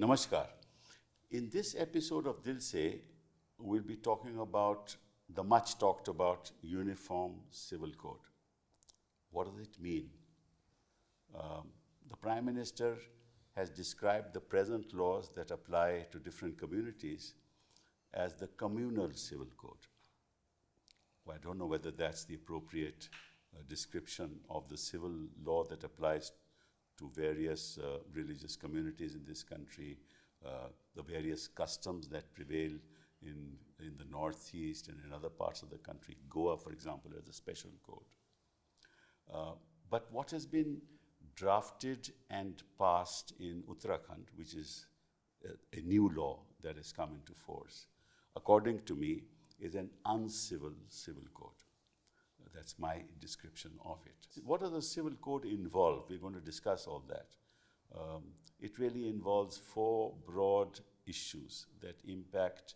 Namaskar. In this episode of Dil Se, we'll be talking about the much talked about Uniform Civil Code. What does it mean? The Prime Minister has described the present laws that apply to different communities as the communal civil code. Well, I don't know whether that's the appropriate description of the civil law that applies to various religious communities in this country, the various customs that prevail in the Northeast and in other parts of the country. Goa, for example, has a special code. But what has been drafted and passed in Uttarakhand, which is a new law that has come into force, according to me, is an uncivil civil code. That's my description of it. What does the civil code involve? We're going to discuss all that. It really involves four broad issues that impact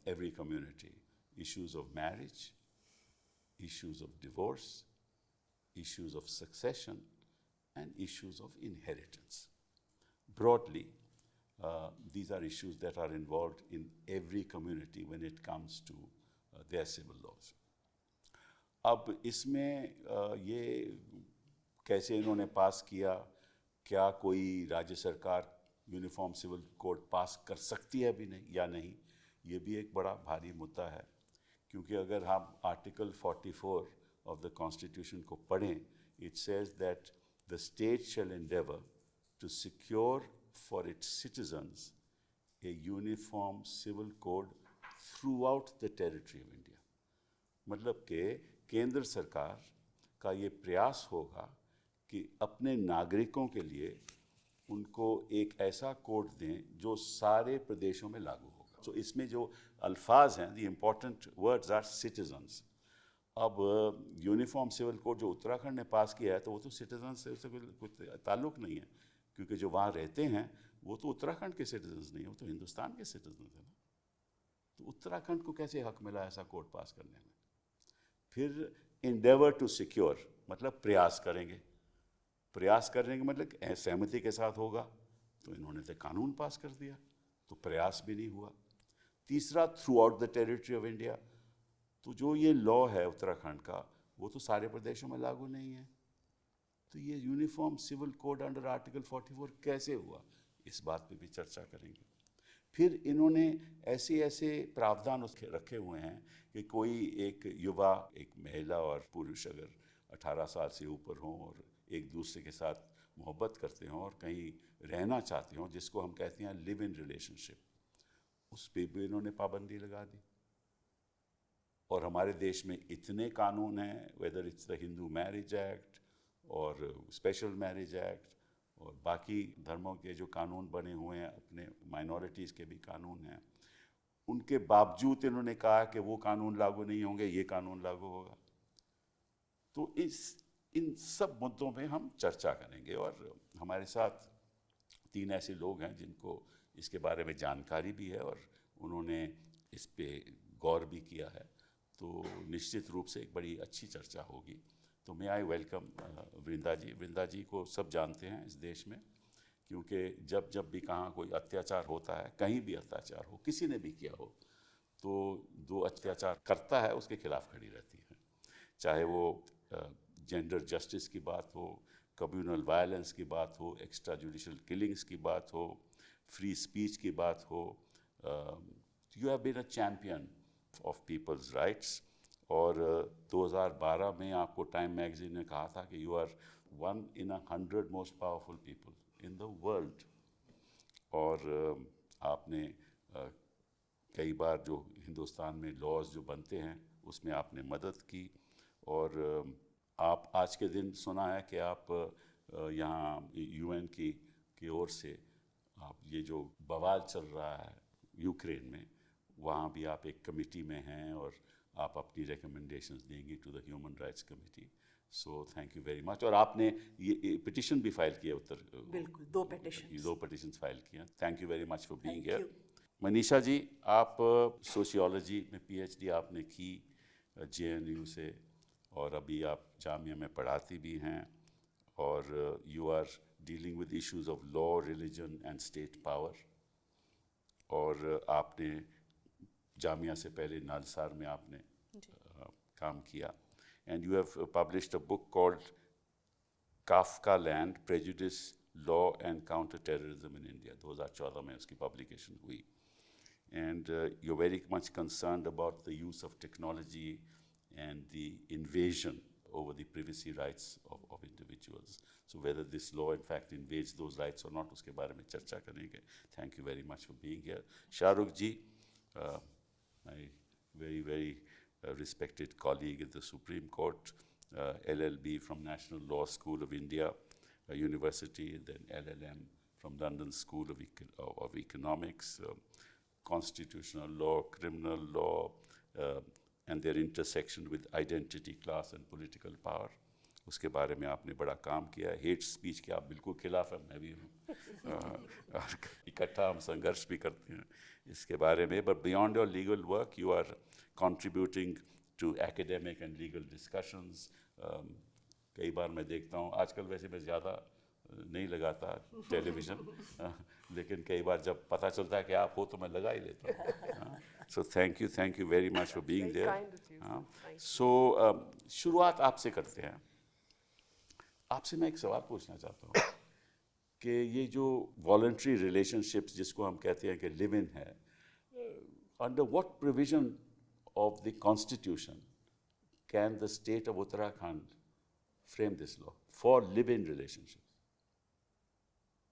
every community. Issues of marriage, issues of divorce, issues of succession, and issues of inheritance. Broadly, these are issues that are involved in every community when it comes to their civil laws. अब इसमें ये कैसे इन्होंने पास किया, क्या कोई राज्य सरकार यूनिफॉर्म सिविल कोड पास कर सकती है भी नहीं या नहीं, ये भी एक बड़ा भारी मुद्दा है. क्योंकि अगर हम आर्टिकल 44 of the Constitution को पढ़ें, it says that the state shall endeavor to secure for its citizens a uniform civil code throughout the territory of India. मतलब कि केंद्र सरकार का ये प्रयास होगा कि अपने नागरिकों के लिए उनको एक ऐसा कोड दें जो सारे प्रदेशों में लागू होगा. तो इसमें जो अल्फाज हैं, the important words are citizens. अब यूनिफॉर्म सिविल कोड जो उत्तराखंड ने पास किया है, तो वो तो सिटीजन से उससे कोई ताल्लुक नहीं है, क्योंकि जो वहाँ रहते हैं वो तो उत्तराखंड के सिटीजन्स नहीं है, वो तो हिंदुस्तान के सिटीजन हैं ना. तो उत्तराखंड को कैसे हक मिला ऐसा कोड पास करने में? फिर इंडेवर टू सिक्योर मतलब प्रयास करेंगे. प्रयास करने का मतलब सहमति के साथ होगा, तो इन्होंने तो कानून पास कर दिया, तो प्रयास भी नहीं हुआ. तीसरा, through out the territory of India. तो जो ये लॉ है उत्तराखंड का, वो तो सारे प्रदेशों में लागू नहीं है. तो ये uniform civil code under article 44 कैसे हुआ, इस बात पे भी चर्चा करेंगे. फिर इन्होंने ऐसे प्रावधान रखे हुए हैं कि कोई एक युवा, एक महिला और पुरुष अगर 18 साल से ऊपर हों और एक दूसरे के साथ मोहब्बत करते हों और कहीं रहना चाहते हों, जिसको हम कहते हैं लिव इन रिलेशनशिप, उस पर भी इन्होंने पाबंदी लगा दी. और हमारे देश में इतने कानून हैं, whether it's the Hindu marriage act और स्पेशल मैरिज एक्ट और बाकी धर्मों के जो कानून बने हुए हैं, अपने माइनॉरिटीज़ के भी कानून हैं, उनके बावजूद इन्होंने कहा कि वो कानून लागू नहीं होंगे, ये कानून लागू होगा. तो इन सब मुद्दों पे हम चर्चा करेंगे. और हमारे साथ 3 ऐसे लोग हैं जिनको इसके बारे में जानकारी भी है और उन्होंने इस पे गौर भी किया है. तो निश्चित रूप से एक बड़ी अच्छी चर्चा होगी. तो मैं आई वेलकम वृंदा जी. वृंदा जी को सब जानते हैं इस देश में, क्योंकि जब भी कहाँ कोई अत्याचार होता है, कहीं भी अत्याचार हो, किसी ने भी किया हो, तो जो अत्याचार करता है उसके खिलाफ खड़ी रहती है. चाहे वो जेंडर जस्टिस की बात हो, कम्युनल वायलेंस की बात हो, एक्स्ट्रा जुडिशल किलिंग्स की बात हो, फ्री स्पीच की बात हो. You have been a champion of people's rights. और 2012 में आपको टाइम मैगजीन ने कहा था कि you are 1 in 100 most powerful people in the world. और आपने कई बार जो हिंदुस्तान में लॉज जो बनते हैं उसमें आपने मदद की. और आप आज के दिन सुना है कि आप यहाँ UN की ओर से आप ये जो बवाल चल रहा है यूक्रेन में, वहाँ भी आप एक कमेटी में हैं और आप अपनी रिकमेंडेशंस देंगी to the human rights committee. So thank you very much. और आपने ये पिटिशन भी फाइल किया बिल्कुल, 2 पिटिशंस फाइल किया. Thank you very much for being here. Manisha ji, आप सोशियोलॉजी में PhD आपने की JNU से, और अभी आप जामिया में पढ़ाती भी हैं और you are dealing with issues of law, religion and state power. और आपने जामिया से पहले नालसार में आपने काम किया. And you have published a book called Kafka Land, Prejudice, Law and Counter-Terrorism in India. 2014 में उसकी publication हुई. And you're very much concerned about the use of technology and the invasion over the privacy rights of individuals. So whether this law in fact invades those rights or not, उसके बारे में चर्चा करेंगे. Thank you very much for being here. Shahrukh ji, my very, very respected colleague at the Supreme Court, LLB from National Law School of India University, then LLM from London School of Economics, constitutional law, criminal law, and their intersection with identity, class and political power. उसके बारे में आपने बड़ा काम किया है. Hate speech के आप बिल्कुल खिलाफ हैं, मैं भी हूँ. इकट्ठा हम संघर्ष भी करते हैं इसके बारे में. But beyond your legal work, you are contributing to academic and legal discussions. कई बार मैं देखता हूँ, आजकल वैसे मैं ज़्यादा नहीं लगाता टेलीविज़न, लेकिन कई बार जब पता चलता है कि आप हो तो मैं लगा ही लेता हूँ. So thank you very much for being there. So शुरुआत आपसे करते हैं. आपसे मैं एक सवाल पूछना चाहता हूँ कि ये जो voluntary relationships जिसको हम कहते हैं कि live-in है, under what provision of the Constitution can the state of Uttarakhand frame this law for live-in relationships?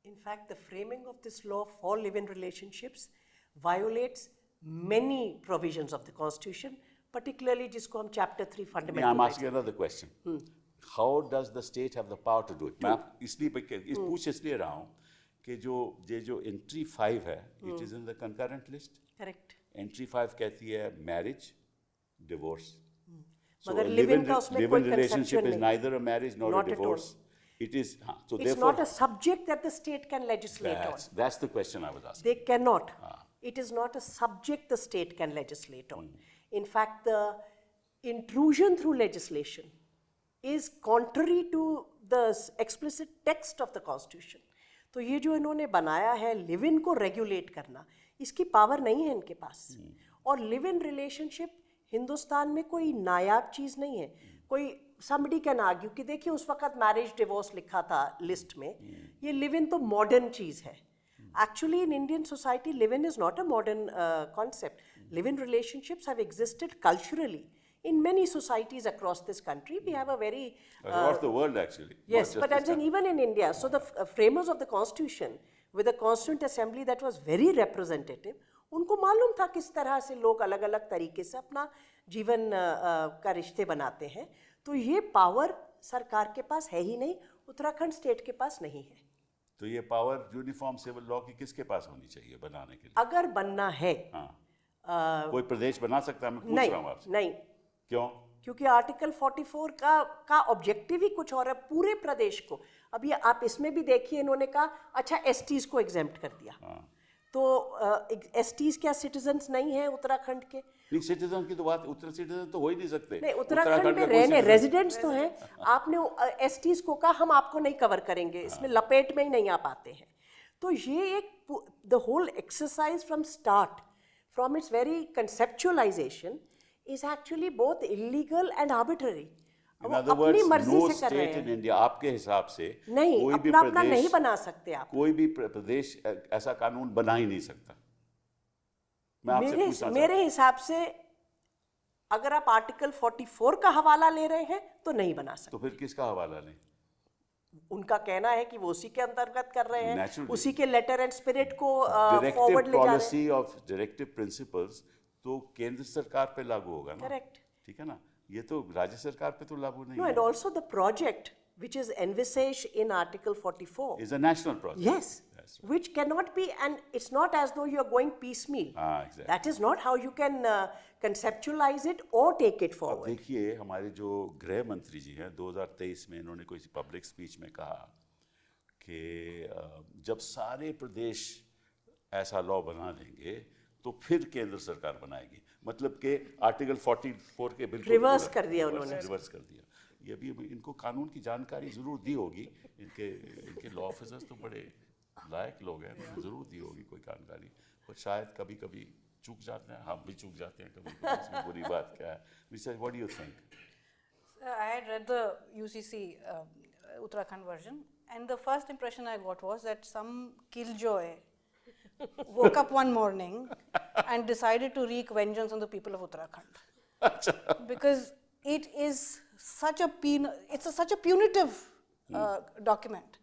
In fact, the framing of this law for live-in relationships violates many provisions of the Constitution, particularly जिसको हम Chapter 3 fundamental I'm rights. asking another question. How does the state have the power to do it? मैं इसलिए पूछ इसलिए रहा हूँ कि जो entry 5 है, it is in the concurrent list. Correct. Entry 5 कहती है marriage, divorce. So मगर a live-in का उसमें live-in कोई relationship conception is नहीं. neither a marriage nor Not a at all. divorce. It is so It's therefore not a subject that the state can legislate on. that's the question I was asking. They cannot. It is not a subject the state can legislate on. In fact, the intrusion through legislation is contrary to the explicit text of the Constitution. तो ये जो इन्होंने बनाया है live in को regulate करना, इसकी power नहीं है इनके पास. और लिव-इन रिलेशनशिप हिंदुस्तान में कोई नायाब चीज़ नहीं है. कोई somebody can argue कि देखिए उस वक्त मैरिज डिवोर्स लिखा था लिस्ट में, ये लिव-इन तो मॉडर्न चीज़ है. Actually, in Indian society, live-in is not a modern concept. Live-in relationships have existed culturally in many societies across this country. We have a very across the world actually. Yes, but I'm saying even in India. So the framers of the Constitution, with a Constituent Assembly that was very representative, उनको मालूम था किस तरह से लोग अलग-अलग तरीके से अपना जीवन का रिश्ते बनाते हैं. तो ये पावर सरकार के पास है ही नहीं, उत्तराखंड स्टेट के पास नहीं है. तो ये पावर यूनिफॉर्म सिविल लॉ की किसके पास होनी चाहिए बनाने के लिए? अगर बनना है, कोई प्रदेश बना सकता है? मैं पूछ रहा हूँ आपसे. नहीं. क्यों? क्योंकि आर्टिकल 44 का ऑब्जेक्टिव ही कुछ और है पूरे प्रदेश को. अब ये आप इसमें भी देखिए, इन्होंने कहा अच्छा एसटीज को एग्जेम्प्ट कर दिया. तो एसटीज क्या सिटीजन्स नहीं है उत्तराखंड के? नहीं, सिटीजन की तो बात, उत्तर सिटीजन तो हो ही नहीं सकते. नहीं, उत्तराखंड में रहने रेजिडेंट्स तो हैं. आपने एसटीज को कहा हम आपको नहीं कवर करेंगे, इसमें लपेट में ही नहीं आ पाते हैं. तो ये एक the whole exercise from start, from its very conceptualisation is actually both illegal and arbitrary. In other words, no state in India, आपके हिसाब से नहीं, कोई भी अपना नहीं बना सकते आप. कोई भी प्रदेश ऐसा कानून बना ही नहीं सकता. मैं आपसे पूछना चाहता हूं. मेरे हिसाब से अगर आप आर्टिकल 44 का हवाला ले रहे हैं तो नहीं बना सकते. तो फिर किसका हवाला लें? उनका कहना है कि वो उसी के अंतर्गत कर रहे हैं. Naturally. उसी के लेटर एंड स्पिरिट को फॉरवर्ड ले जा रहे हैं. पॉलिसी ऑफ डायरेक्टिव प्रिंसिपल्स तो केंद्र सरकार पे लागू होगा ना. करेक्ट. ठीक है ना. ये तो राज्य सरकार पे तो लागू नहीं है. No, and also the project which is envisaged in Article 44 is a national project. Yes, which cannot be, and it's not as though you are going piecemeal. Exactly. That is not how you can conceptualize it or take it forward. अब देखिए, हमारे जो गृह मंत्री जी हैं, 2023 में इन्होंने कोई पब्लिक स्पीच में कहा कि जब सारे प्रदेश ऐसा लॉ बना देंगे तो फिर केंद्र सरकार बनाएगी. मतलब कि आर्टिकल 44 के बिल्कुल रिवर्स कर दिया उन्होंने. रिवर्स कर दिया. ये भी इनको कानून की जानकारी ज़रूर दी होगी, इनके लॉ ऑफिसर्स तो बड़े लायक लोग हैं, उन्होंने ज़रूर दी होगी कोई जानकारी, पर शायद कभी कभी चूक जाते हैं, हम भी चूक जाते हैं कभी कभी, इसमें बुरी बात क्या है? Mister, what do you think? I had read the UCC Uttarakhand version, and the first impression I got was that some killjoy woke up one morning and decided to wreak vengeance on the people of Uttarakhand. Because it is such a such a punitive document.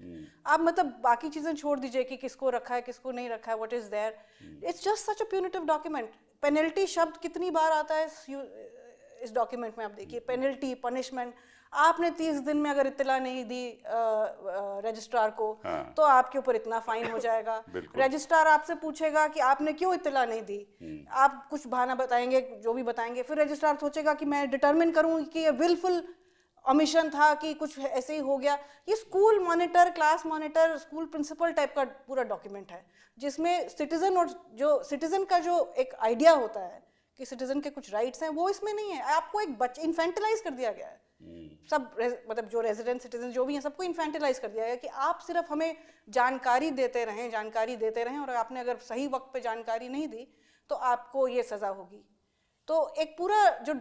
आप मतलब बाकी चीज़ें छोड़ दीजिए कि किसको रखा है किसको नहीं रखा है, what is there. It's just such a punitive document. Penalty शब्द कितनी बार आता है इस डॉक्यूमेंट में, आप देखिए पेनल्टी, पनिशमेंट. आपने 30 दिन में अगर इत्तला नहीं दी रजिस्ट्रार को, तो आपके ऊपर इतना फाइन हो जाएगा. रजिस्ट्रार आपसे पूछेगा कि आपने क्यों इत्तला नहीं दी, आप कुछ बहाना बताएंगे, जो भी बताएंगे, फिर रजिस्ट्रार सोचेगा कि मैं डिटरमिन करूँ कि ये विलफुल ओमिशन था कि कुछ ऐसे ही हो गया. ये school monitor, class monitor, school principal type का पूरा डॉक्यूमेंट है, जिसमें सिटीजन और जो सिटीजन का जो एक आइडिया होता है कि सिटीजन के कुछ राइट्स हैं, वो इसमें नहीं है. आपको एक बच्चे इन्फेंटिलाइज कर दिया गया है. सब मतलब जो रेजिडेंट सिटीजन जो भी हैं, सबको इन्फेंटिलाइज कर दिया गया कि आप सिर्फ हमें जानकारी देते रहें और आपने अगर सही वक्त पे जानकारी नहीं दी तो आपको ये सजा होगी. तो एक पूरा जो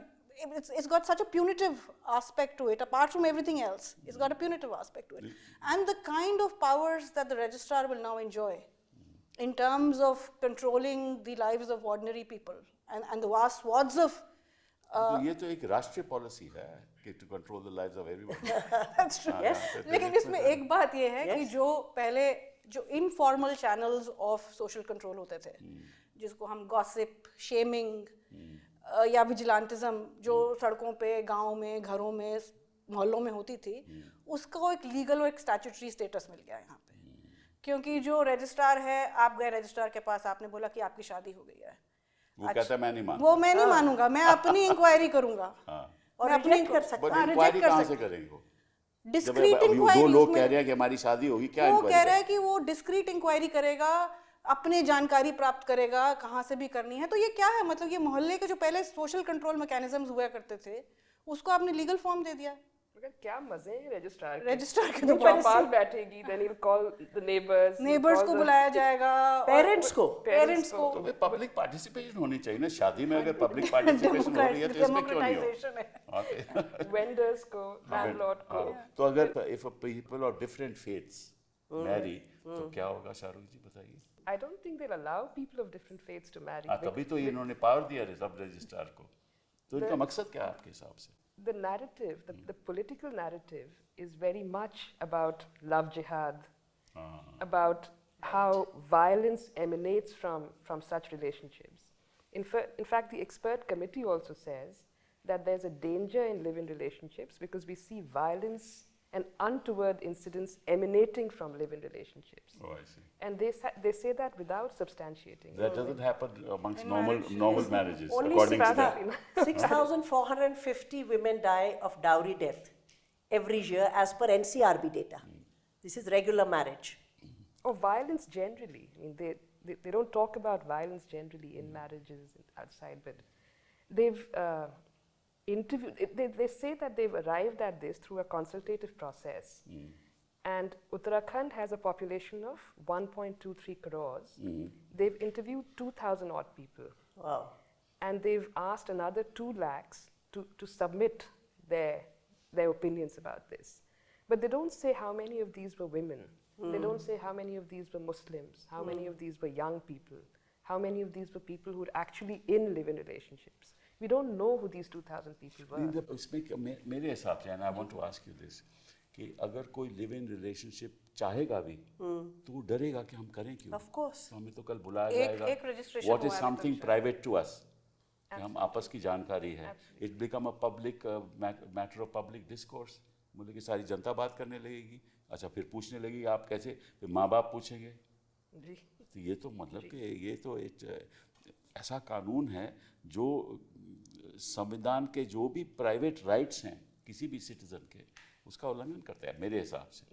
it's got such a punitive aspect to it, apart from everything else. It's got a punitive aspect to it. And the kind of powers that the registrar will now enjoy in terms of controlling the lives of ordinary people and the vast swaths of तो ये तो एक राष्ट्रीय policy है कि to control the lives of everyone. That's true. Yes. लेकिन इसमें एक बात ये है कि जो पहले जो informal channels of social control होते थे, जिसको हम gossip, shaming या विजिलेंटिज्म, जो सड़कों पे, गांव में, घरों में, मोहल्लों में होती थी, उसको एक लीगल और एक स्टैट्यूटरी स्टेटस मिल गया यहाँ पे. क्योंकि जो रजिस्ट्रार है, आप गए रजिस्ट्रार के पास, आपने बोला कि आपकी शादी हो गई है, वो कहता मैं नहीं मानूंगा, वो मैं नहीं मानूंगा, मैं अपनी इंक्वायरी करूंगा. और रिजेक्ट कर सकता है. इंक्वायरी कहाँ से करेंगे? डिस्क्रीट दो इंक्वायरी. लोग कह रहे हैं कि हमारी शादी होगी, क्या वो कह रहा है कि वो डिस्क्रीट इंक्वायरी करेगा, अपनी जानकारी प्राप्त करेगा, कहाँ से भी करनी है. तो ये क्या है, मतलब ये मोहल्ले के जो पहले सोशल कंट्रोल मैकेनिज्म्स हुआ करते थे, उसको आपने लीगल फॉर्म दे दिया. मगर क्या मजे हैं रजिस्ट्रार के तो पास बैठेगी, then he'll call the neighbors को बुलाया जाएगा, पेरेंट्स को. तो पब्लिक पार्टिसिपेशन होनी चाहिए ना शादी में. अगर पब्लिक पार्टिसिपेशन हो रही है तो इसमें क्यों नहीं हो? वेंडर्स को, लैंडलॉर्ड को. तो अगर if people of different faiths marry, तो क्या होगा? शाहरुख जी बताइए. I don't think they'll allow people of different faiths to marry. तभी तो इन्होंने पावर दिया सब रजिस्ट्रार को. तो इनका मकसद क्या है आपके हिसाब से? The narrative, the political narrative is very much about love jihad, about how violence emanates from such relationships. In fact, the expert committee also says that there's a danger in live-in relationships because we see violence and untoward incidents emanating from live-in relationships. Oh, I see. And they say that without substantiating. That doesn't happen amongst normal marriages, Only according to them. 6,450 women die of dowry death every year as per NCRB data. This is regular marriage. Or violence generally. I mean, they don't talk about violence generally in marriages outside, but they've they say that they've arrived at this through a consultative process. And Uttarakhand has a population of 1.23 crores. They've interviewed 2,000 odd people. Wow. And they've asked another 2 lakhs to submit their opinions about this. But they don't say how many of these were women. They don't say how many of these were Muslims, how many of these were young people, how many of these were people who were actually in live-in relationships. We don't know who these 2,000 people were. इसमें मेरे हिसाब से, and I want to ask you this, कि अगर कोई live in relationship चाहेगा भी, तो वो डरेगा कि हम करें क्यों? Of course. तो हमें तो कल बुलाया जाएगा. What is something private to us? कि हम आपस की जानकारी है. It become a public matter of public discourse. बोले कि सारी जनता बात करने लगेगी. अच्छा, फिर पूछने लगेगी आप कैसे? फिर माँ बाप पूछेंगे. तो ये तो मतलब कि ये तो एक ऐसा कानून है जो संविधान के जो भी प्राइवेट राइट्स हैं किसी भी सिटीजन के, उसका उल्लंघन करता है मेरे हिसाब से.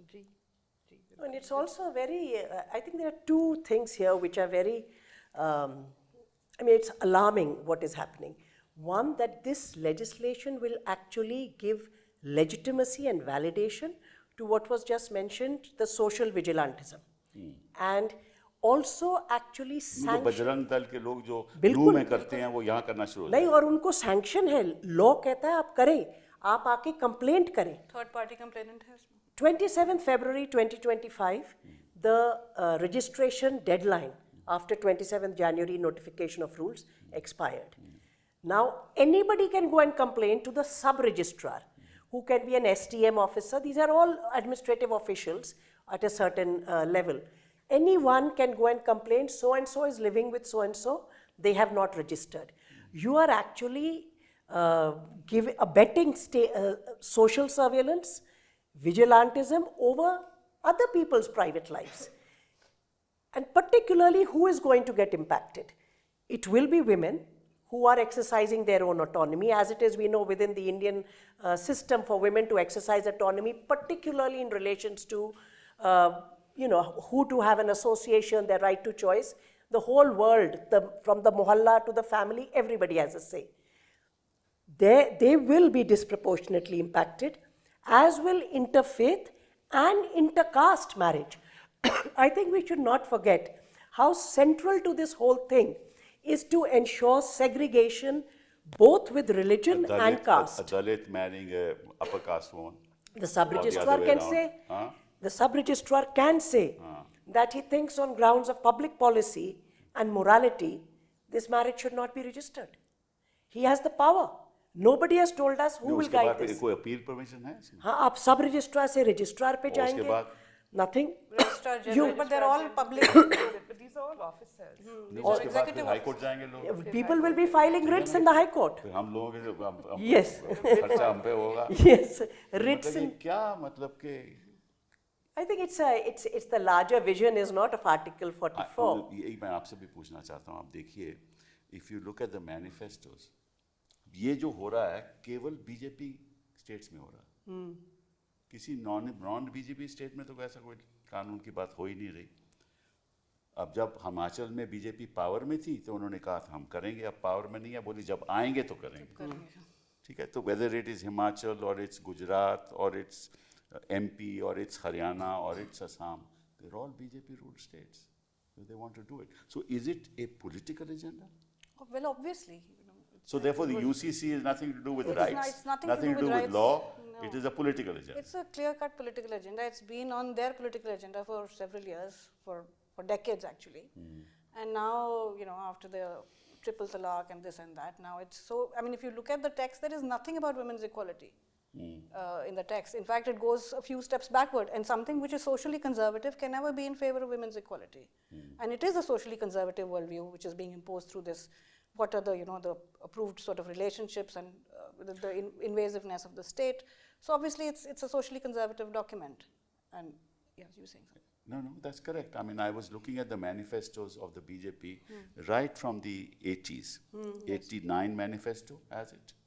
And it's also very, I think there are two things here which are very, I mean, it's alarming what is happening. One, that this legislation will actually give legitimacy and validation to what was just mentioned, the social vigilantism. And also actually उनको sanction. Bajrang Dal के लोग जो बिल्कुल, लू में करते हैं वो यहाँ करना शुरू हो नहीं, और उनको सैंक्शन है, लॉ कहता है आप करें, आप आके कंप्लेंट करें. Third party complainant has. 27 February 2025, the registration deadline after 27th January notification of rules expired. Now anybody can go and complain to the sub-registrar, who can be an STM officer. These are all administrative officials at a certain level. Anyone can go and complain, so and so is living with so and so, they have not registered. You are actually abetting social surveillance, vigilantism over other people's private lives. And particularly, who is going to get impacted? It will be women who are exercising their own autonomy, as it is, we know, within the Indian system for women to exercise autonomy, particularly in relations to, who to have an association, their right to choice. The whole world, from the mohalla to the family, everybody has a say. They will be disproportionately impacted, as will interfaith and intercaste marriage. I think we should not forget how central to this whole thing is to ensure segregation both with religion and caste. A Dalit marrying a upper caste woman. The sub-registrar can say, that he thinks on grounds of public policy and morality, this marriage should not be registered. He has the power. Nobody has told us who will guide this. कोई appeal permission है? हाँ, आप सब-registrar से registrar पे जाएंगे. Nothing. Registrar General, but they're all public. But these are all officers. उसके बाद फिर हाई कोर्ट जाएंगे लोग. People will be filing writs in the High Court. फिर हम लोगों के जो Yes. खर्चा हम पे होगा. Yes, writs मतलब ये in. क्या मतलब के? I think it's the larger vision is not of Article 44. यही मैं आपसे भी पूछना चाहता हूँ. आप देखिए, if you look at the manifestos, ये जो हो रहा है केवल बीजेपी स्टेट्स में हो रहा है. किसी नॉन बीजेपी स्टेट में तो ऐसा कोई कानून की बात हो ही नहीं रही. अब जब हिमाचल में बीजेपी पावर में थी तो उन्होंने कहा था हम करेंगे, अब पावर में नहीं है, बोली जब आएंगे तो करेंगे. ठीक है, तो वेदर इट इज हिमाचल और इट्स गुजरात और it's MP or it's Haryana or it's Assam, they're all BJP ruled states. So they want to do it. So is it a political agenda? Well, obviously. So therefore the UCC has nothing to do with rights, It's nothing to do with rights. law, No. it is a political agenda. It's a clear-cut political agenda. It's been on their political agenda for several years, for decades actually. And now, after the triple talaq and this and that, now it's so, if you look at the text, there is nothing about women's equality. In the text. In fact, it goes a few steps backward, and something which is socially conservative can never be in favor of women's equality. And it is a socially conservative worldview which is being imposed through this. What are the the approved sort of relationships and the invasiveness of the state? So obviously, it's a socially conservative document. And yes, you were saying something. No, that's correct. I was looking at the manifestos of the BJP right from the 80s. 89 manifesto has it.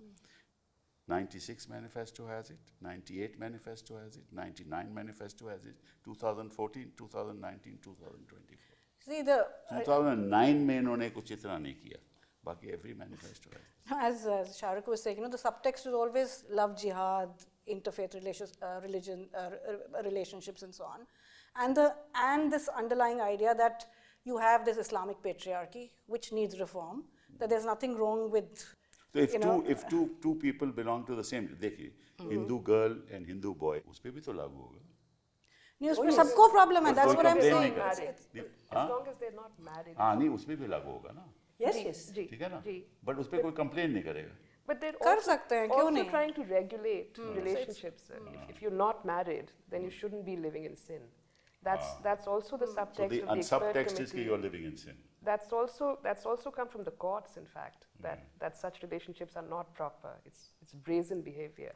96 manifesto has it, 98 manifesto has it, 99 manifesto has it, 2014, 2019, 2024. See, 2009 में इन्होंने कुछ इतना नहीं किया, बाकी every manifesto has it. As Shahrukh was saying, the subtext is always love jihad, interfaith relationships and so on. And this underlying idea that you have this Islamic patriarchy which needs reform, that there's nothing wrong with. So if two people belong to the same, देखिए, Hindu girl and Hindu boy, उस पे भी तो लागू होगा. नहीं, उसमें सबको problem है. That's what I'm saying. As long as they're not married. हाँ नहीं, उसमें भी लागू होगा ना. Yes. ठीक है ना? But उस पे कोई complain नहीं करेगा. But they're कर सकते हैं, क्यों also नहीं? trying to regulate relationships. If you're not married, then you shouldn't be living in sin. That's also the subtext So of the the expert subtext is committee. that you're living in sin. That's also come from the courts, in fact, that such relationships are not proper. It's brazen behavior.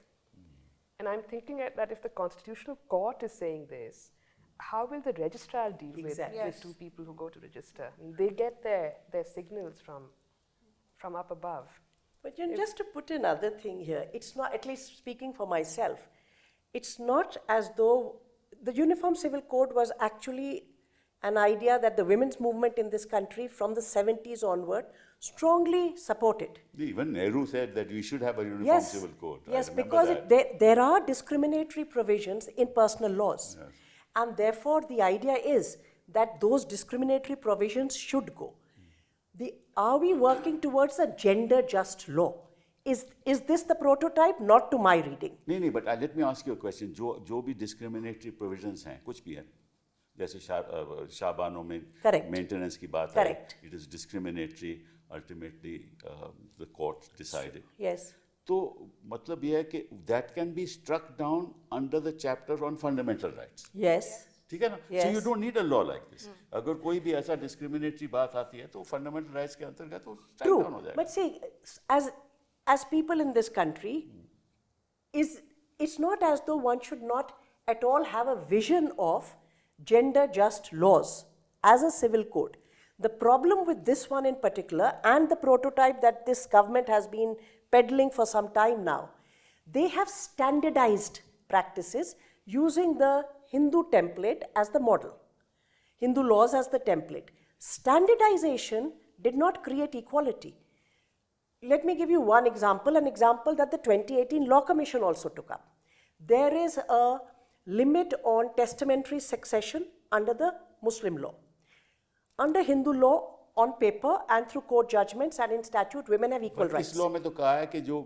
And I'm thinking that if the Constitutional Court is saying this, how will the registrar deal Exactly. with two people who go to register? And they get their signals from up above. But just to put another thing here, it's not, at least speaking for myself, it's not as though the Uniform Civil Code was actually an idea that the women's movement in this country from the 70s onward strongly supported. Even Nehru said that we should have a uniform Yes, civil code. I yes, remember because that. there are discriminatory provisions in personal laws. Yes. And therefore, the idea is that those discriminatory provisions should go. Are we working towards a gender-just law? Is this the prototype? Not to my reading. नहीं, but let me ask you a question. जो भी discriminatory provisions हैं, कुछ भी है, जैसे शाबानों में Correct. maintenance की बात है, Correct. it is discriminatory. Ultimately, the court decided. Yes. तो मतलब ये है कि that can be struck down under the chapter on fundamental rights. Yes. ठीक है ना? Yes. So you don't need a law like this. अगर कोई भी ऐसा discriminatory बात आती है तो fundamental rights के अंतर्गत वो strike True. down हो जाएगा. But see, as people in this country, it's not as though one should not at all have a vision of gender-just laws as a civil code. The problem with this one in particular, and the prototype that this government has been peddling for some time now, they have standardized practices using the Hindu template as the model, Hindu laws as the template. Standardization did not create equality. Let me give you one example, an example that the 2018 Law Commission also took up. There is a limit on testamentary succession under the Muslim law. Under Hindu law, on paper and through court judgments and in statute, women have equal rights. इस law में तो कहा है कि जो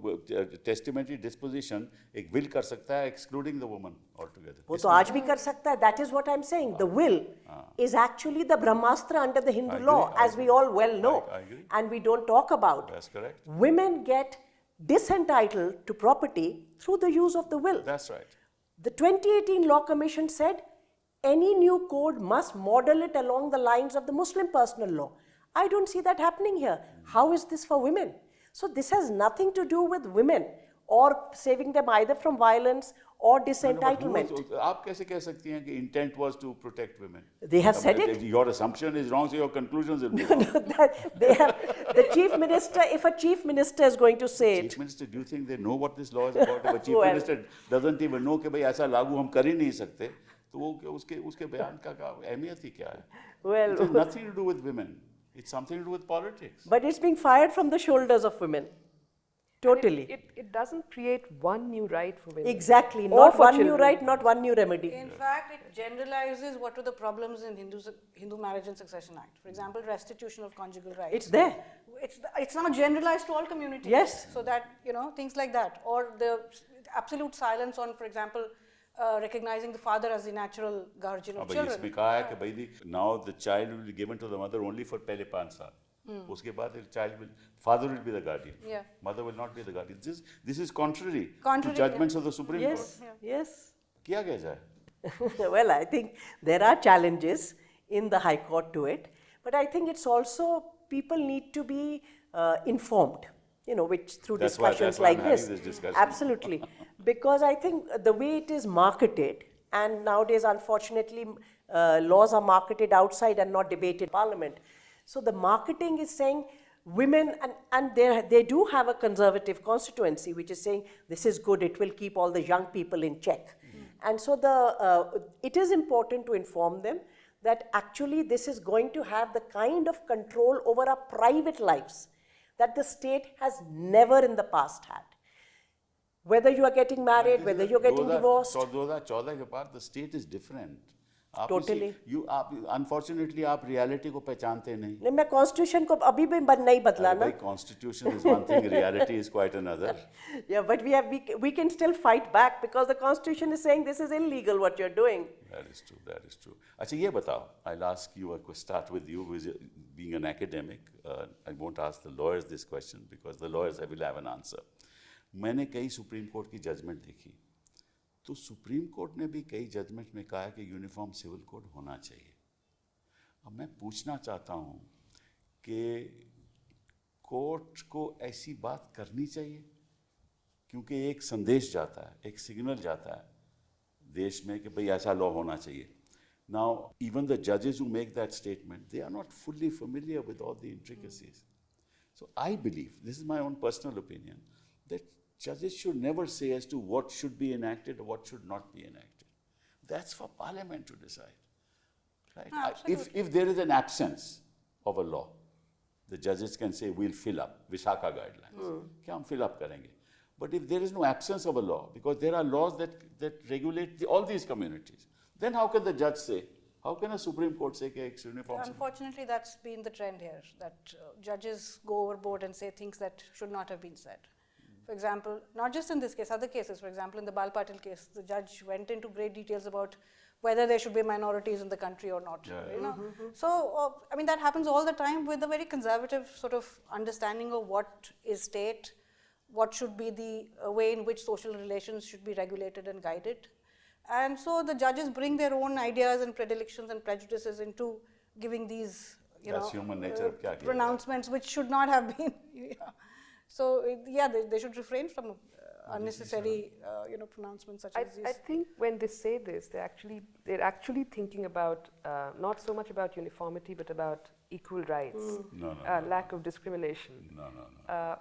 टेस्टिमेंट्री disposition एक will कर सकता है एक्सक्लूडिंग द वुमन ऑलटुगेदर. वो तो आज भी कर सकता है. That is what I'm saying. The will is actually the Brahmastra under the Hindu law, as we all well know, I agree. and we don't talk about. That's correct. Women get disentitled to property through the use of the will. That's right. The 2018 Law Commission said any new code must model it along the lines of the Muslim personal law. I don't see that happening here. How is this for women? So this has nothing to do with women or saving them either from violence or disentitlement. आप कैसे कह सकती हैं कि intent was to protect women? They have said it. Your assumption is wrong, so your conclusions will be wrong. They have, the chief minister, if a chief minister is going to say it, Chief Minister, do you think they know what this law is about? If a Chief Well- Minister doesn't even know कि भाई ऐसा लागू हम कर ही नहीं सकते, तो वो उसके बयान का अहमियत ही क्या है? well, It has nothing to do with women. It's something to do with politics. but it's being fired from the shoulders of women. Totally. It doesn't create one new right for women. Exactly. Or Not for one new children. right, not one new remedy. In fact, it generalizes what were the problems in Hindu Marriage and Succession Act. For example, restitution of conjugal rights. It's there. It's now generalized to all communities. Yes. So that, things like that. Or the absolute silence on, for example, recognizing the father as the natural guardian of भाई children. इसमें कहा है कि भाई now the child will be given to the mother only for पहले 5 साल. उसके बाद father will be the guardian. Yeah. Mother will not be the guardian. This is contrary Contrary, to judgments of the Supreme Yes, Court. yes. किया गया जाए? Well, I think there are challenges in the High Court to it, but I think it's also people need to be informed, which through That's why discussions I'm like having this. this discussion. Absolutely. Because I think the way it is marketed, and nowadays, unfortunately, laws are marketed outside and not debated in Parliament. So the marketing is saying women, and they do have a conservative constituency, which is saying this is good, it will keep all the young people in check. And so it is important to inform them that actually this is going to have the kind of control over our private lives that the state has never in the past had. Whether you are getting married, whether you're getting divorced. 2014 के बाद the state is different. आप Totally. Unfortunately आप reality को पहचानते नहीं. नहीं, मैं constitution को अभी भी नहीं बदला ना. भाई constitution is one thing, reality is quite another. Yeah, but we can still fight back because the constitution is saying this is illegal what you're doing. That is true, that is true. अच्छा ये बताओ, I'll ask you, start with you, being an academic. I won't ask the lawyers this question because the lawyers will have an answer. मैंने कई supreme court की judgement देखी, तो supreme court ने भी कई जजमेंट में कहा है कि यूनिफॉर्म सिविल कोड होना चाहिए. अब मैं पूछना चाहता हूँ कि कोर्ट को ऐसी बात करनी चाहिए, क्योंकि एक संदेश जाता है, एक सिग्नल जाता है देश में कि भाई ऐसा लॉ होना चाहिए. Now, even the judges who make that statement, they are not fully familiar with all the intricacies. So I believe, this is my own personal opinion, that judges should never say as to what should be enacted or what should not be enacted. That's for Parliament to decide. Right? No, If there is an absence of a law, the judges can say, we'll fill up, Vishaka guidelines. क्या हम fill up करेंगे? But if there is no absence of a law, because there are laws that regulate all these communities, then how can the judge say, how can a Supreme Court say कि it's uniform? Unfortunately, that's been the trend here, that judges go overboard and say things that should not have been said. For example, not just in this case, other cases, for example, in the Bal Patil case, the judge went into great details about whether there should be minorities in the country or not. You know? So, I mean, that happens all the time with a very conservative sort of understanding of what is state, what should be the way in which social relations should be regulated and guided. And so the judges bring their own ideas and predilections and prejudices into giving these, That's human nature. क्या किया pronouncements which should not have been. So, yeah, they should refrain from unnecessary, pronouncements such as these. I think when they say this, they're actually thinking about not so much about uniformity, but about equal rights, lack of discrimination. No.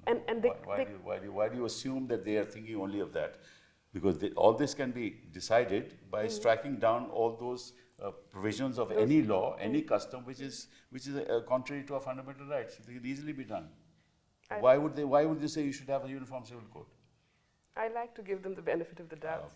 And Why do you assume that they are thinking only of that? Because all this can be decided by striking down all those provisions of any law, any custom which is contrary to our fundamental rights. It can easily be done. Why would they say you should have a uniform civil code? I like to give them the benefit of the doubt.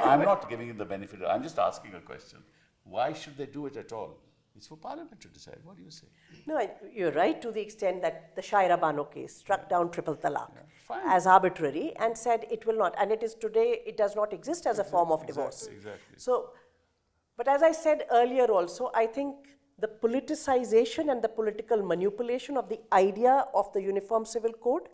I'm not giving it the benefit. I'm just asking a question. Why should they do it at all? It's for Parliament to decide. What do you say? No, you're right to the extent that the Shaira Bano case struck down triple talaq fine. as arbitrary and said it will not. And it is today, it does not exist as a form of divorce. Exactly. So, but as I said earlier also, I think the politicization and the political manipulation of the idea of the Uniform Civil Code,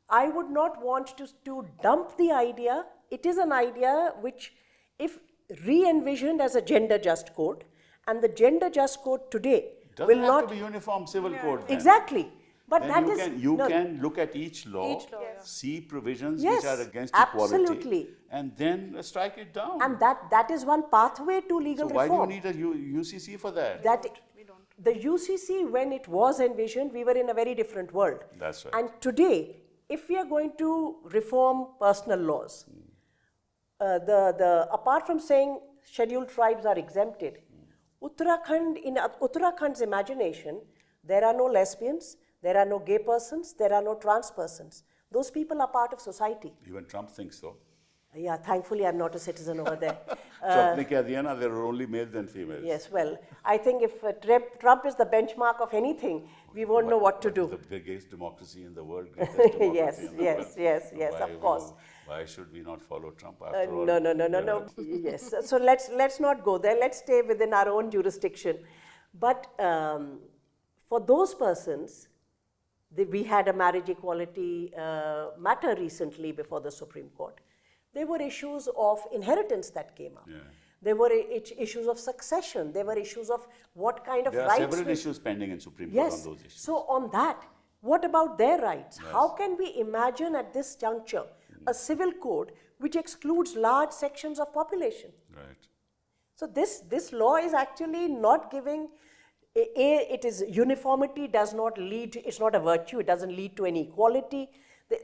I would not want to dump the idea. It is an idea which, if re-envisioned as a gender-just code, and the gender-just code today Doesn't will have not to be uniform civil code. Then. Exactly, but Then that you no, can look at each law, see provisions Yes, which are against absolutely. equality, and then strike it down. and that is one pathway to legal so why reform. do you need a UCC for that? The UCC, when it was envisioned, we were in a very different world. That's right. And today, if we are going to reform personal laws, apart from saying scheduled tribes are exempted, in Uttarakhand's imagination, there are no lesbians, there are no gay persons, there are no trans persons. Those people are part of society. Even Trump thinks so. Yeah, thankfully I'm not a citizen over there. Trump ne kya diya na, there are only males and females. Yes, well, I think if Trump is the benchmark of anything, we won't know what to do. The biggest democracy in the world, greatest democracy Yes, in the yes, world. yes, of course. Why should we not follow Trump after all? No. Yes, so let's not go there. Let's stay within our own jurisdiction. But for those persons, we had a marriage equality matter recently before the Supreme Court. There were issues of inheritance that came up. Yeah. There were issues of succession. There were issues of what kind of There are rights. several issues pending in Supreme Court on those issues. So on that, what about their rights? How can we imagine at this juncture a civil code which excludes large sections of population? Right. So this law is actually not giving, it is uniformity does not lead, it's not a virtue, it doesn't lead to any equality.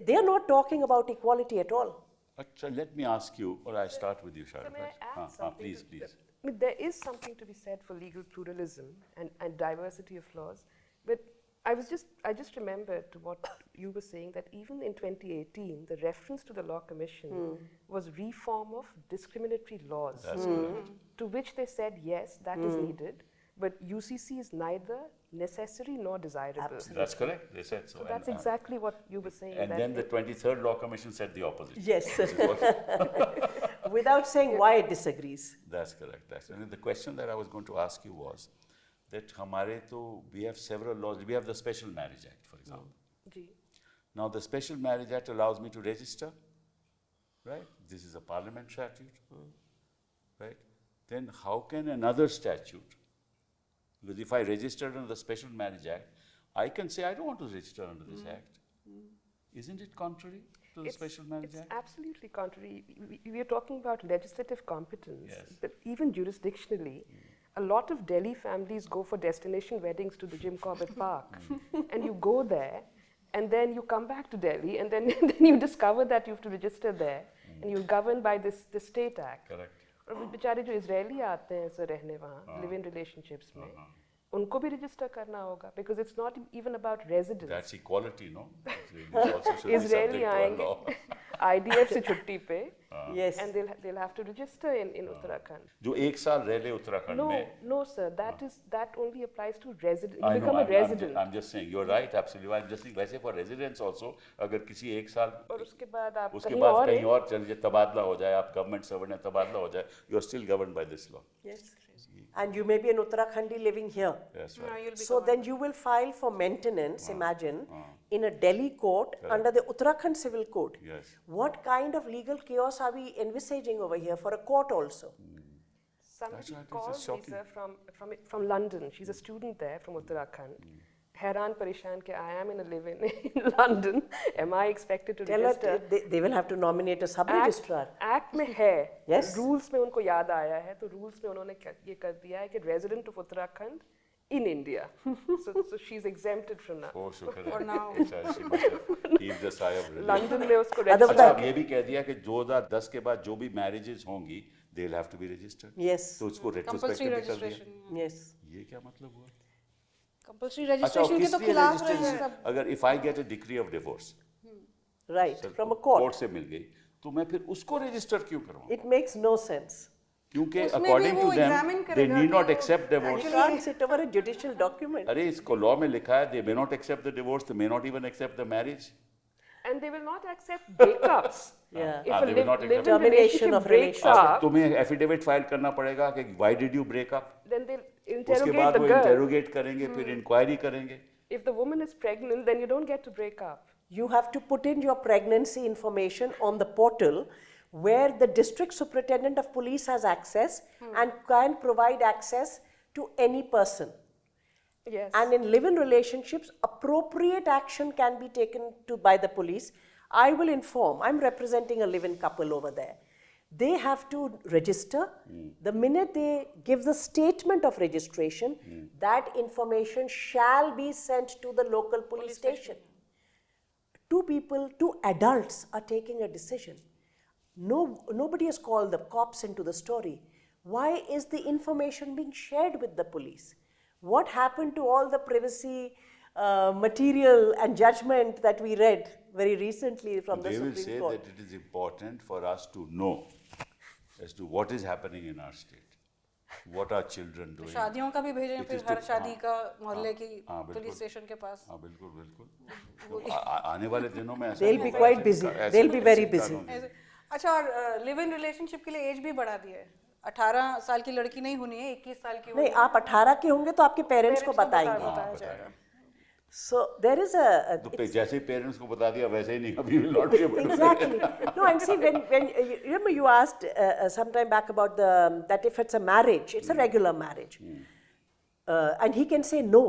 They are not talking about equality at all. So let me ask you, or I start with you, Shara. May I add something Please. I mean, there is something to be said for legal pluralism and diversity of laws, but I just remembered to what you were saying that even in 2018, the reference to the Law Commission was reform of discriminatory laws. That's correct. To which they said, yes, that is needed, but UCC is neither necessary nor desirable. Absolutely. That's correct. They said so. So that's exactly what you were saying. And that then the 23rd Law Commission said the opposite. Yes. Without saying why it disagrees. That's correct. And the question that I was going to ask you was that we have several laws. We have the Special Marriage Act, for example. Now, the Special Marriage Act allows me to register, right? This is a parliament statute, right? Then how can another statute, because if I registered under the Special Marriage Act, I can say I don't want to register under this act. Isn't it contrary to the Special Marriage It's Act? absolutely contrary. We are talking about legislative competence, Yes. but even jurisdictionally, a lot of Delhi families go for destination weddings to the Jim Corbett Park, and you go there, and then you come back to Delhi, and then you discover that you have to register there, and you're governed by this State Act. Correct. और वो बेचारे जो Israeli आते हैं sir रहने वहाँ live in relationships में उनको भी रजिस्टर करना होगा because it's not even about residence That's equality, no? It also should be Israeli subject to our आएंगे law. IDF से छुट्टी पे Yes. and they'll have to register in Uttarakhand. जो एक साल रह ले उत्तराखंड No, में. no, sir. That only applies to resident. You I know, become a resident. I'm just saying, you're right, absolutely. I'm just saying, वैसे for residents also, अगर किसी एक साल और उसके बाद आप उसके कहीं बाद और कहीं हैं, और चल जाए, तबादला हो जाए, आप गवर्नमेंट सर्वेंट है, तबादला हो जाए, you are still governed by this law. Yes. And you may be an Uttarakhandi living here. That's No, right. you'll be So then you will file for maintenance, imagine, in a Delhi court under the Uttarakhand Civil Code. Yes. What kind of legal chaos are we envisaging over here for a court also? somebody That's right, it's called just me, shocking. sir, from London. She's a student there from Uttarakhand. हैरान परेशान कि I am in a live-in in London. Am I expected to Tell her register? they will have to nominate a sub-registrar. Act में है Yes. Rules में उनको याद आया है तो रूल्स में उन्होंने ये कर दिया है कि resident of Uttarakhand in India so she's exempted from that. Oh, शुक्र For है. now. अच्छा, she must have heaved a sigh of relief. London में उसको Other अच्छा, register अब ये भी कह दिया कि 2010 के बाद जो भी मैरिजेस होंगी, they'll have to be registered. Yes. तो उसको Compulsory retrospectively कर दिया. registration. Yes. ये क्या मतलब हुआ? Compulsory अच्छा, registration के किस तो लिए खिलाफ रहे registration? हैं सब. अगर if I get a decree of divorce, Right. Sir, From a court. Court से मिल गई, तो मैं फिर उसको रजिस्टर क्यों करवाऊं? It makes no sense. क्योंकि उसमें भी according वो to them, examine they करेगा need कि not वो accept divorce. You can't sit over a judicial document. अरे इसको लॉ में लिखा है, they may not accept the divorce, they may not even accept the marriage. and they will not accept breakups. Yeah. If a they will not accept live-in termination relationship of breaks relationship. up, तुम्हें affidavit file करना पड़ेगा कि why did you break up? then they'll उसके interrogate बाद the वो girl. Interrogate करेंगे, फिर inquiry करेंगे. If the woman is pregnant, then you don't get to break up. You have to put in your pregnancy information on the portal where the district superintendent of police has access and can provide access to any person. Yes. And in live-in relationships, appropriate action can be taken by the police. I will inform, I'm representing a live-in couple over there. They have to register. The minute they give the statement of registration, that information shall be sent to the local police station. Two adults are taking a decision. Nobody has called the cops into the story. Why is the information being shared with the police? What happened to all the privacy material and judgment that we read very recently from the They will Supreme say Court? that it is important for us to know as to what is happening in our state. What are children doing? शादियों का भी भेजें It फिर is her to- शादी हाँ, का मोहल्ले हाँ, की हाँ, बिल्कुल। पुलिस स्टेशन के पास. हाँ बिल्कुल बिल्कुल. तो आने वाले दिनों में ऐसा They'll नहीं be होगा, quite ऐसे- busy. ऐसे- They'll be ऐसे very कानून busy. हैं। अच्छा, और लिव इन रिलेशनशिप के लिए एज भी बढ़ा दी है. 18 साल की लड़की नहीं होनी है, 21 साल की नहीं, आप 18 के होंगे तो आपके पेरेंट्स को बताएंगे. बताया जाएगा. So there is a तो जैसे ही पेरेंट्स को बता दिया वैसे ही नहीं, अभी will not be able to say. exactly. No, and see, when you remember you asked some time back about that if it's a marriage, it's a regular marriage, and he can say no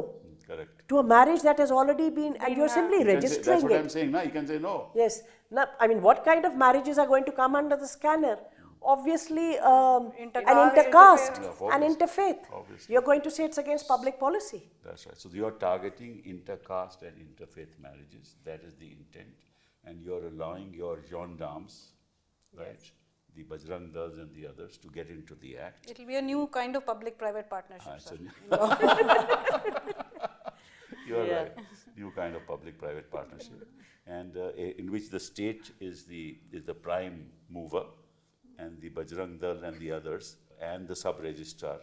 Correct. to a marriage that has already been, and you're simply You can say- registering that's what I'm it. saying. Now you can say no. Yes. Now, I mean, what kind of marriages are going to come under the scanner? Obviously, an intercaste, Yeah, an obviously. interfaith. Obviously. You're going to say it's against public policy. That's right. So you're targeting intercaste and interfaith marriages. That is the intent. And you're allowing your gendarmes, right, the Bajrang Dals and the others to get into the act. It will be a new kind of public-private partnership. Ah, sir. You're Yeah. right. New kind of public-private partnership, and in which the state is the prime mover, and the Bajrang Dal and the others and the sub-registrar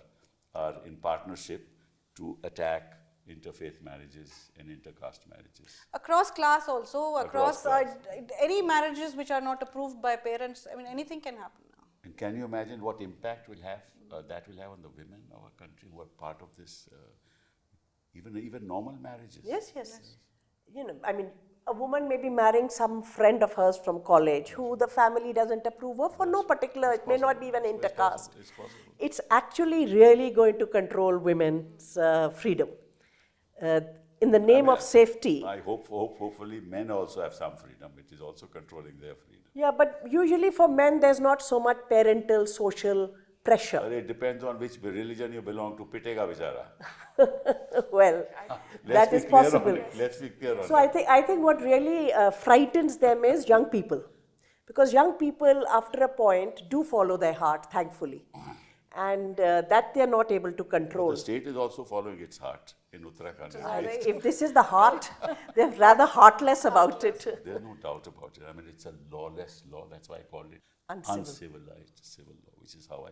are in partnership to attack interfaith marriages and intercaste marriages. Across class also, across class. any marriages which are not approved by parents, I mean, anything can happen now. And can you imagine what impact will have that will have on the women of our country who are part of this, even normal marriages? Yes, yes. You know, I mean, a woman may be marrying some friend of hers from college who the family doesn't approve of for no particular, it may not be even intercaste. It's possible. It's actually really going to control women's freedom. In the name of safety. I hopefully men also have some freedom. It is also controlling their freedom. Yeah, but usually for men there's not so much parental, social pressure. It depends on which religion you belong to. Pitega bichara. Well, Let's that be is clear on possible. it. Let's be clear on So it. I think what really frightens them is young people. Because young people, after a point, do follow their heart, thankfully. And that they are not able to control. The state is also following its heart in Uttarakhand. If this is the heart, they're rather heartless about it. There's no doubt about it. I mean, it's a lawless law. That's why I called it Uncivilized. civil law, which is how I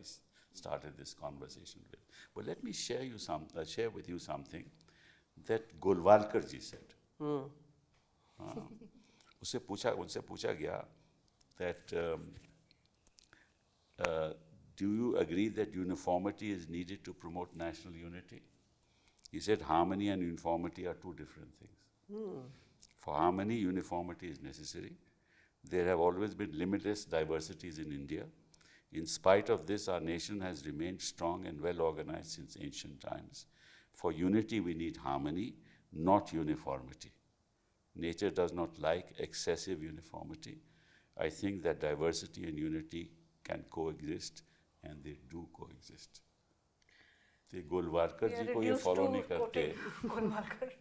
started this conversation with. But let me share with you something that Golwalkar ji said. उनसे पूछा गया that do you agree that uniformity is needed to promote national unity? He said harmony and uniformity are two different things. For harmony, uniformity is necessary. There have always been limitless diversities in India. In spite of this, our nation has remained strong and well organized since ancient times. For unity, we need harmony, not uniformity. Nature does not like excessive uniformity. I think that diversity and unity can coexist, and they do coexist. ते गोलवालकर जी को ये follow नहीं करते.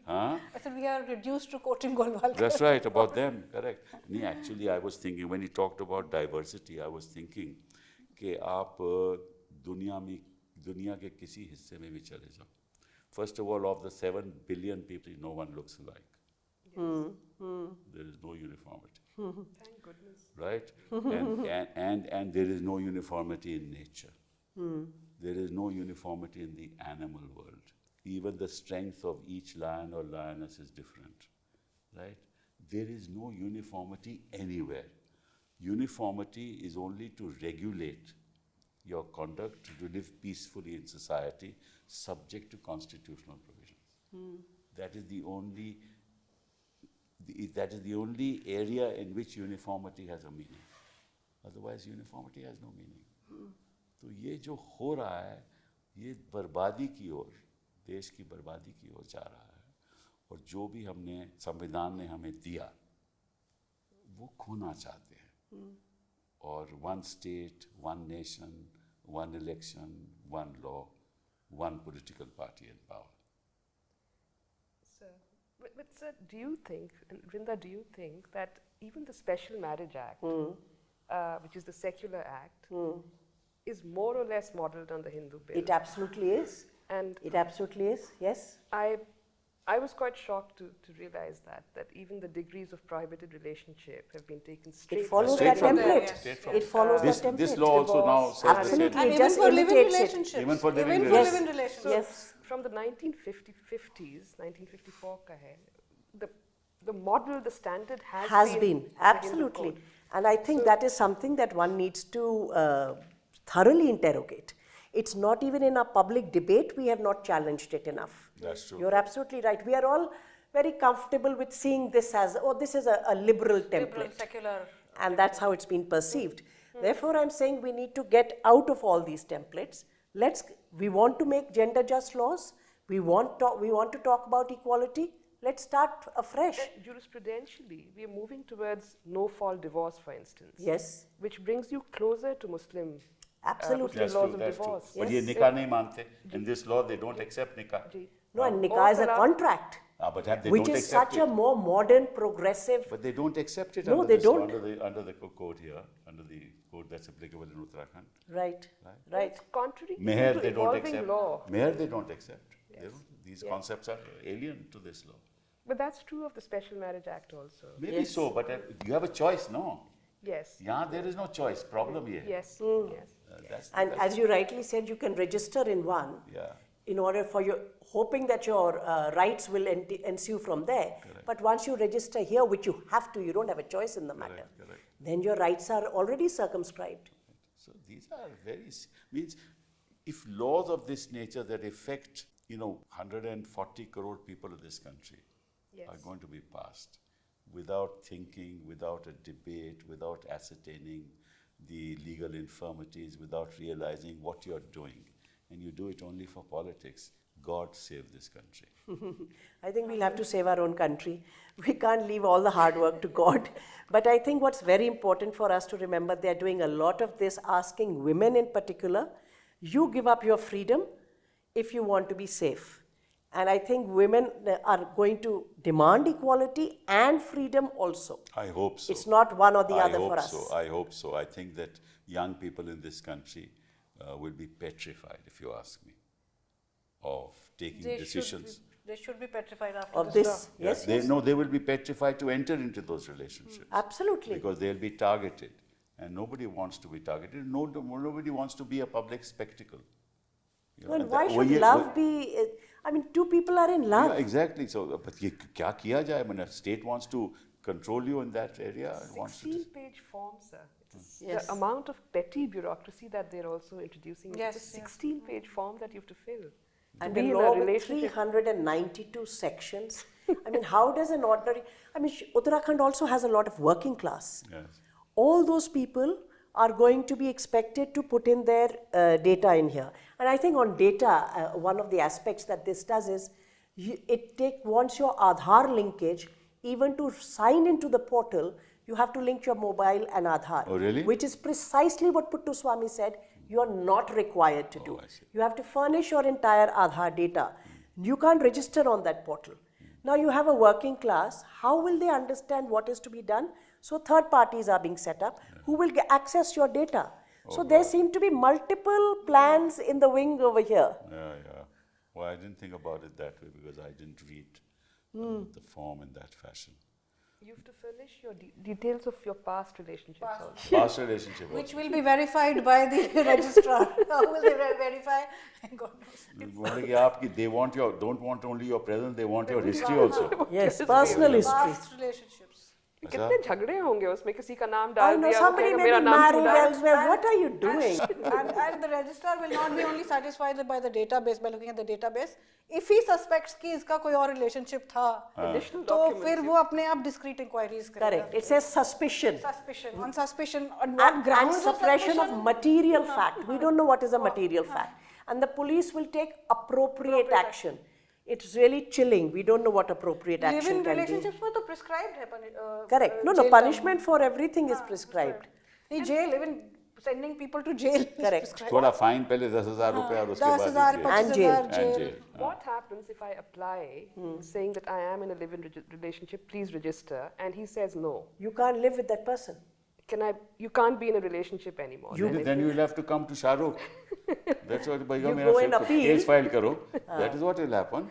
हाँ? I said we are reduced to quoting Golwalkar. That's right, about them, correct. नहीं, actually, I was thinking, when he talked about diversity, I was thinking कि आप दुनिया के किसी हिस्से में भी चले जाओ. First of all, of the 7 billion people, no one looks alike. There is no uniformity. Thank goodness. Right? and there is no uniformity in nature. There is no uniformity in the animal world. Even the strength of each lion or lioness is different. Right? There is no uniformity anywhere. Uniformity is only to regulate your conduct, to live peacefully in society, subject to constitutional provisions. That is the only area in which uniformity has a meaning. Otherwise, uniformity has no meaning. तो ये जो हो रहा है, ये बर्बादी की ओर, देश की बर्बादी की ओर जा रहा है. और जो भी संविधान ने हमें दिया, वो खोना चाहते हैं. और one state, one nation, one election, one law, one political party in power. But sir, do you think, and Vrinda, do you think that even the Special Marriage Act, which is the secular act, is more or less modeled on the Hindu bill? It absolutely is. And it absolutely is, yes. I was quite shocked to realize that even the degrees of prohibited relationship have been taken straight. It follows Straight that from there, template. straight from It follows this, the template. This law also now says the Absolutely. same. And It even just for living imitates it. relationships. Even for living Even relationships. living relationships. Yes. From the 1950s, 1954 ka hai, the model, the standard has been the Hindu absolutely. code. And I think that is something that one needs to thoroughly interrogate. It's not even in our public debate, we have not challenged it enough. That's true. You're absolutely right. We are all very comfortable with seeing this as, oh, this is a liberal template. Liberal, secular. And that's how it's been perceived. Therefore, I'm saying we need to get out of all these templates. We want to make gender just laws. We want to talk about equality. Let's start afresh. And jurisprudentially, we are moving towards no-fault divorce, for instance. Yes. Which brings you closer to Muslim Absolutely. That's laws true, of that's true. divorce. But ये निकाह नहीं मानते. In this law, they don't accept nikah. No, and nikah is a contract, But they which don't is accept such a it. more modern, progressive. But they don't accept it No, under they this, don't. under the code here, under the code that's applicable in Uttarakhand. Right. It's contrary Meher, to they don't evolving accept. law. Meher, they don't accept. These concepts are alien to this law. But that's true of the Special Marriage Act also. Maybe Yes. so, but you have a choice, no? Yes. Yeah, there is no choice. Problem here. Yes. Yes. And as you rightly said, you can register in one Yeah. in order for your, hoping that your rights will ensue from there. But once you register here, which you have to, you don't have a choice in the matter, correct. then your rights are already circumscribed. So these are means if laws of this nature that affect 140 crore people of this country Yes. are going to be passed without thinking, without a debate, without ascertaining the legal infirmities, without realizing what you're doing, and you do it only for politics, God save this country. I think we'll have to save our own country. We can't leave all the hard work to God. But I think what's very important for us to remember, they're doing a lot of this, asking women in particular, you give up your freedom if you want to be safe. And I think women are going to demand equality and freedom also. I hope so. It's not one or the I other hope for us. so. I hope so. I think that young people in this country will be petrified, if you ask me, of taking decisions. They should be petrified after Of this. this, Yeah, yes, they, yes. no, they will be petrified to enter into those relationships. Absolutely. Because they'll be targeted. And nobody wants to be targeted. Nobody wants to be a public spectacle. You know, Well, and why that- should ये- love be? I mean, two people are in love. Yeah, exactly. So, but ये क्या किया जाए? I mean, a state wants to control you in that area. It wants to 16-page form, sir. It's Yes. The amount of petty bureaucracy that they're also introducing. Yes, It's a yes. 16-page form that you have to fill. And to a be in law a with relationship. 392 sections. I mean, how does an ordinary? I mean, Uttarakhand also has a lot of working class. Yes. All those people are going to be expected to put in their data in here. And I think on data, one of the aspects that this does is wants your Aadhaar linkage. Even to sign into the portal, you have to link your mobile and Aadhaar. Oh, really? Which is precisely what Puttu Swami said you are not required to do. I see. You have to furnish your entire Aadhaar data. You can't register on that portal. Now you have a working class. How will they understand what is to be done? So third parties are being set up who will access your data. So there seem to be multiple plans in the wing over here. Yeah, yeah. Well, I didn't think about it that way because I didn't read the form in that fashion. You have to furnish your details of your past relationships also. Past relationship. Which will be verified by the registrar. How will they verify? God knows. बोले कि आपकी they want your don't want only your present, they want your history also. Yes, personal history. Past relationships. कितने झगड़े होंगे उसमें किसी का नाम I डाल know दिया वो somebody कहेगा may मेरा be नाम क्यों married डाला? elsewhere. What are you doing? And the registrar will not be only satisfied by the database, by looking at the database. If he suspects कि इसका कोई और relationship था, Additional तो documents. फिर वो अपने आप discrete inquiries करेगा. Correct. It says suspicion. Suspicion. On suspicion. On what And grounds of suppression of suspicion? material fact. We don't know what is a material fact. And the police will take appropriate action. It's really chilling. We don't know what appropriate action Live-in can be. relationships में तो prescribed है. Correct. No, no, jail punishment for everything is prescribed. नहीं jail, even sending people to jail is Correct. prescribed. थोड़ा fine पहले 10,000 रुपए और उसके बाद 10,000, jail. And jail. 25,000 And jail. jail. What happens if I apply saying that I am in a live-in relationship, please register, and he says no? You can't live with that person. You can't be in a relationship anymore. Then you will have to come to Shahrukh. That's what भाईया You मेरा go and appeal. case file करो. That is what will happen.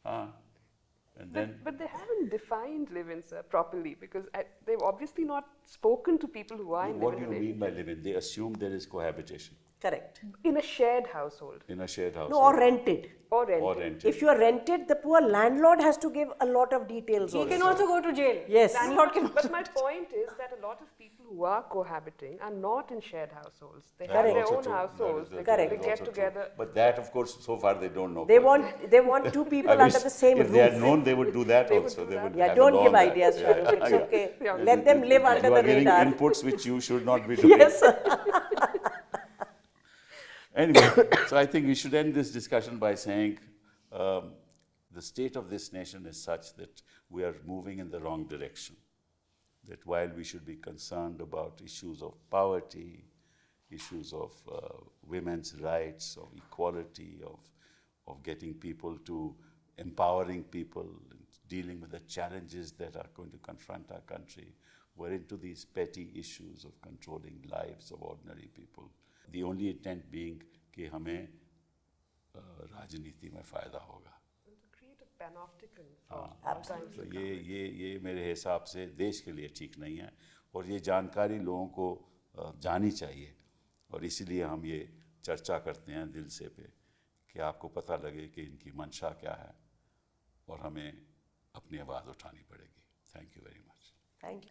And then But they haven't defined live-in, sir, properly because they've obviously not spoken to people who are in what do live-in you mean relationships. by live-in? They assume there is cohabitation Correct. In a shared household in a shared house. No, or rented. or rented. Or rented. If you are rented, the poor landlord has to give a lot of details He also. can also go to jail. Yes. Landlord can But my point is that a lot of people who are cohabiting are not in shared households. They That have is their also own true. households. That is- Correct. They that is get also true. together. But that, of course, so far they don't know. They want two people I under wish the same if roof. they had known, they would do that They would also. do They that. would Yeah, have a don't law give on that. ideas, Yeah, Shahrukh. It's yeah. okay. Yeah. Let them live You under are the getting radar. inputs which you should not be doing. Yes. Anyway, so I think we should end this discussion by saying the state of this nation is such that we are moving in the wrong direction. That while we should be concerned about issues of poverty, issues of women's rights, of equality, of getting people to empowering people, dealing with the challenges that are going to confront our country, we're into these petty issues of controlling lives of ordinary people. The only intent being कि हमें राजनीति में फ़ायदा होगा. To create a panopticon हाँ, for times तो to come. ये मेरे हिसाब से देश के लिए ठीक नहीं है और ये जानकारी लोगों को जानी चाहिए और इसीलिए हम ये चर्चा करते हैं दिल से पे कि आपको पता लगे कि इनकी मंशा क्या है और हमें अपनी आवाज़ उठानी पड़ेगी. Thank you very much. Thank you.